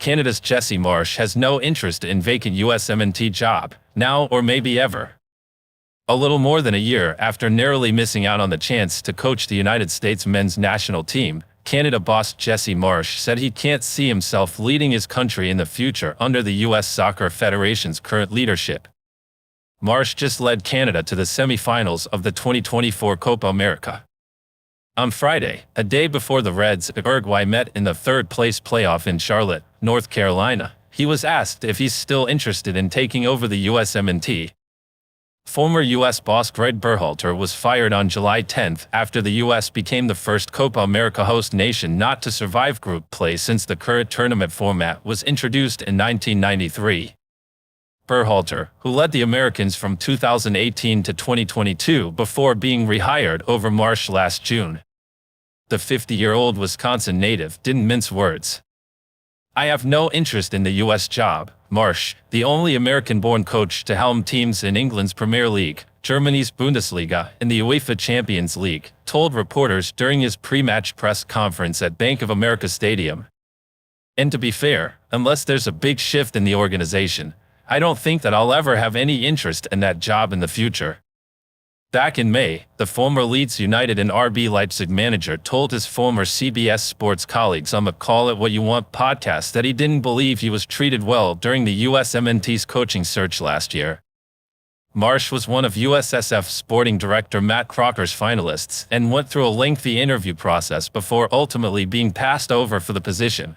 Canada's Jesse Marsch has no interest in vacant USMNT job, now or maybe ever. A little more than a year after narrowly missing out on the chance to coach the United States men's national team, Canada boss Jesse Marsch said he can't see himself leading his country in the future under the U.S. Soccer Federation's current leadership. Marsch just led Canada to the semi-finals of the 2024 Copa America. On Friday, a day before the Reds and Uruguay met in the third-place playoff in Charlotte, North Carolina, he was asked if he's still interested in taking over the USMNT. Former U.S. boss Gregg Berhalter was fired on July 10 after the U.S. became the first Copa America host nation not to survive group play since the current tournament format was introduced in 1993. Berhalter, who led the Americans from 2018 to 2022 before being rehired over Marsch last June. The 50-year-old Wisconsin native didn't mince words. "I have no interest in the U.S. job," Marsch, the only American-born coach to helm teams in England's Premier League, Germany's Bundesliga, and the UEFA Champions League, told reporters during his pre-match press conference at Bank of America Stadium. "And to be fair, unless there's a big shift in the organization, I don't think that I'll ever have any interest in that job in the future." Back in May, the former Leeds United and RB Leipzig manager told his former CBS Sports colleagues on the Call It What You Want podcast that he didn't believe he was treated well during the USMNT's coaching search last year. Marsch was one of USSF sporting director Matt Crocker's finalists and went through a lengthy interview process before ultimately being passed over for the position.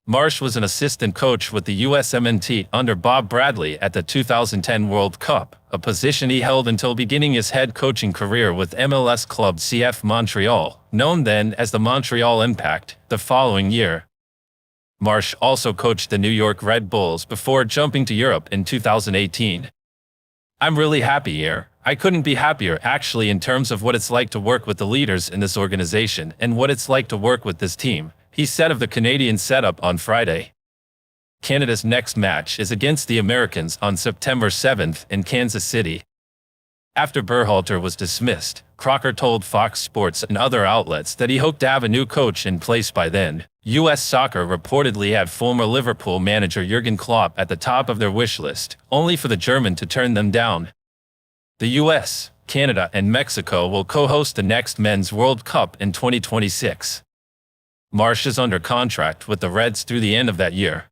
Marsch was an assistant coach with the USMNT under Bob Bradley at the 2010 World Cup, a position he held until beginning his head coaching career with MLS club CF Montreal, known then as the Montreal Impact, the following year. Marsch also coached the New York Red Bulls before jumping to Europe in 2018. "I'm really happy here. I couldn't be happier actually in terms of what it's like to work with the leaders in this organization and what it's like to work with this team," he said of the Canadian setup on Friday. Canada's next match is against the Americans on September 7 in Kansas City. After Berhalter was dismissed, Crocker told Fox Sports and other outlets that he hoped to have a new coach in place by then. U.S. Soccer reportedly had former Liverpool manager Jurgen Klopp at the top of their wish list, only for the German to turn them down. The U.S., Canada, and Mexico will co-host the next Men's World Cup in 2026. Marsch is under contract with the Reds through the end of that year.